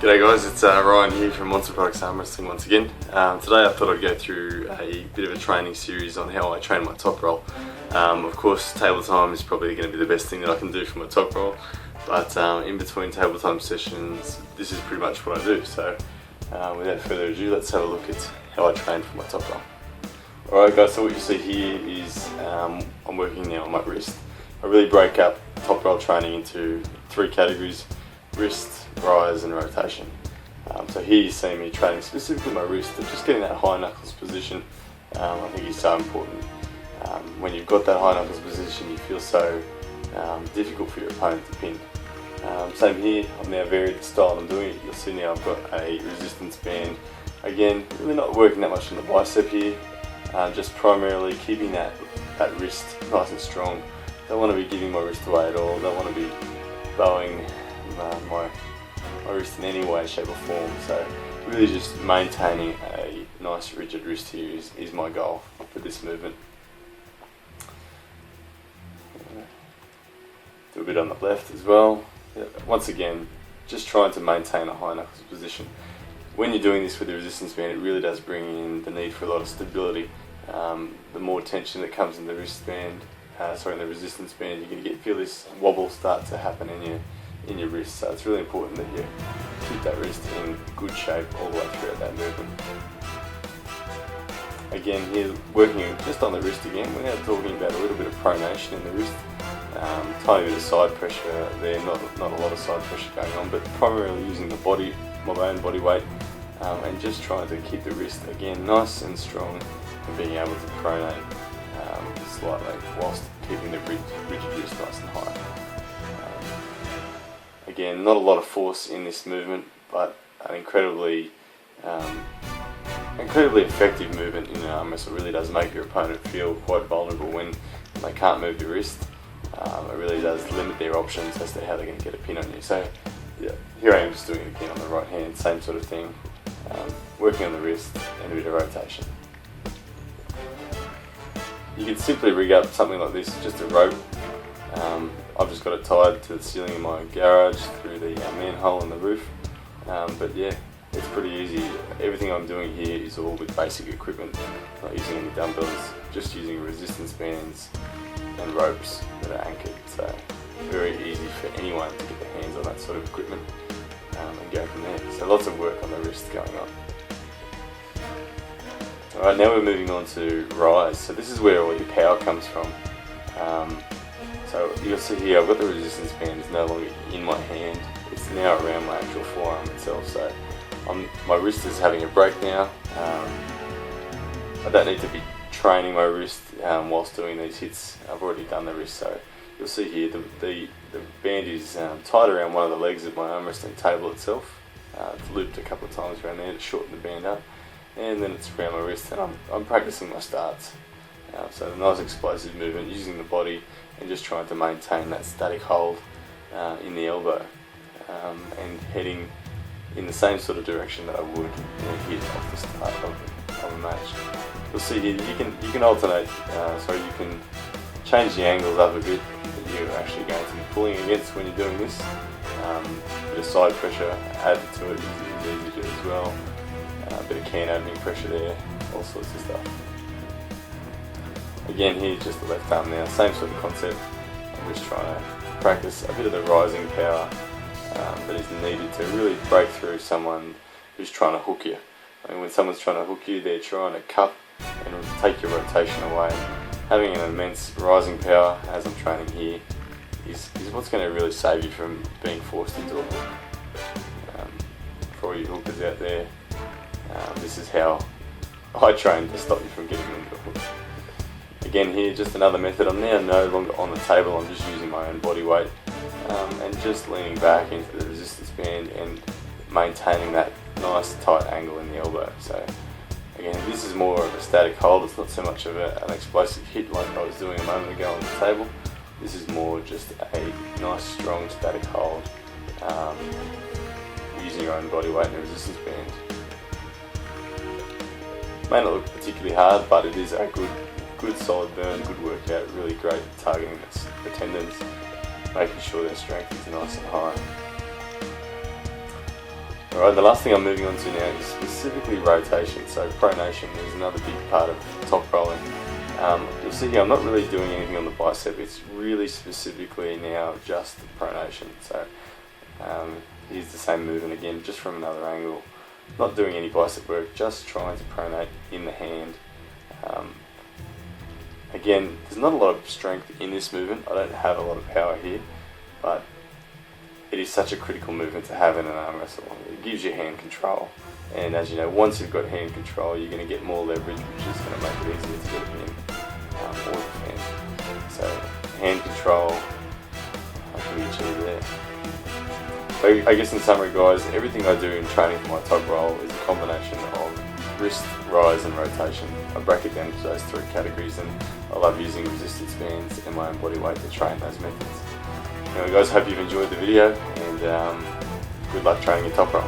G'day guys, it's Ryan here from Monster Products Arm Wrestling once again. Today I thought I'd go through a bit of a training series on how I train my top roll. Of course, table time is probably going to be the best thing that I can do for my top roll, but in between table time sessions, this is pretty much what I do. So without further ado, let's have a look at how I train for my top roll. Alright guys, so what you see here is I'm working now on my wrist. I really break up top roll training into three categories: wrist, rise and rotation. So here you see me training specifically my wrist, and just getting that high knuckles position I think is so important. When you've got that high knuckles position, you feel so difficult for your opponent to pin. Same here, I've now varied the style I'm doing it. You'll see now I've got a resistance band. Again, really not working that much on the bicep here, just primarily keeping that wrist nice and strong. Don't want to be giving my wrist away at all, don't want to be bowing my wrist in any way, shape or form. So really just maintaining a nice rigid wrist here is my goal for this movement. Do a bit on the left as well. Once again, just trying to maintain a high knuckles position. When you're doing this with the resistance band, it really does bring in the need for a lot of stability. The more tension that comes in the wristband, in the resistance band, you're going to feel this wobble start to happen in your wrist. So it's really important that you keep that wrist in good shape all the way throughout that movement. Again, here working just on the wrist again, we're now talking about a little bit of pronation in the wrist, tiny bit of side pressure there, not a lot of side pressure going on, but primarily using my own body weight, and just trying to keep the wrist again nice and strong and being able to pronate slightly whilst keeping the rigid wrist nice and high. Again, not a lot of force in this movement, but an incredibly effective movement in arm wrestle. It really does make your opponent feel quite vulnerable when they can't move the wrist. It really does limit their options as to how they're going to get a pin on you. So yeah, here I am just doing it again on the right hand, same sort of thing, working on the wrist and a bit of rotation. You can simply rig up something like this, just a rope. I've just got it tied to the ceiling in my garage through the manhole in the roof. But yeah, it's pretty easy. Everything I'm doing here is all with basic equipment, not using any dumbbells, just using resistance bands and ropes that are anchored. So very easy for anyone to get their hands on that sort of equipment and go from there. So lots of work on the wrist going on. Alright, now we're moving on to rise. So this is where all your power comes from. So you'll see here I've got the resistance band is no longer in my hand, it's now around my actual forearm itself. So my wrist is having a break now. I don't need to be training my wrist whilst doing these hits. I've already done the wrist. So you'll see here the band is tied around one of the legs of my arm wrestling table itself. It's looped a couple of times around there to shorten the band up, and then it's around my wrist, and I'm practicing my starts. So a nice explosive movement using the body and just trying to maintain that static hold in the elbow, and heading in the same sort of direction that I would hit off the start of a match. You'll see here you can alternate, you can change the angles up a bit that you're actually going to be pulling against when you're doing this. A bit of side pressure added to it is easy to do as well. A bit of can opening pressure there, all sorts of stuff. Again, here just the left arm now, same sort of concept. I'm just trying to practice a bit of the rising power that is needed to really break through someone who's trying to hook you. I mean, when someone's trying to hook you, they're trying to cut and take your rotation away. Having an immense rising power, as I'm training here, is what's going to really save you from being forced into a hook. For all you hookers out there, this is how I train to stop you from getting into a hook. Again here, just another method. I'm now no longer on the table, I'm just using my own body weight and just leaning back into the resistance band and maintaining that nice tight angle in the elbow. So again, this is more of a static hold, it's not so much of an explosive hit like I was doing a moment ago on the table. This is more just a nice strong static hold using your own body weight and a resistance band. May not look particularly hard, but it is a good solid burn, good workout, really great targeting the tendons, making sure their strength is nice and high. Alright, the last thing I'm moving on to now is specifically rotation. So pronation is another big part of top rolling. You'll see here I'm not really doing anything on the bicep, it's really specifically now just pronation. So here's the same movement again, just from another angle. Not doing any bicep work, just trying to pronate in the hand. Again, there's not a lot of strength in this movement, I don't have a lot of power here, but it is such a critical movement to have in an arm wrestle. It gives you hand control, and as you know, once you've got hand control, you're going to get more leverage, which is going to make it easier to get it in or defend. So hand control can be achieved there. So I guess in summary, guys, everything I do in training for my top roll is a combination of wrist, rise and rotation. I break it down into those three categories, and I love using resistance bands and my own body weight to train those methods. Anyway guys, hope you've enjoyed the video, and good luck training your top roll.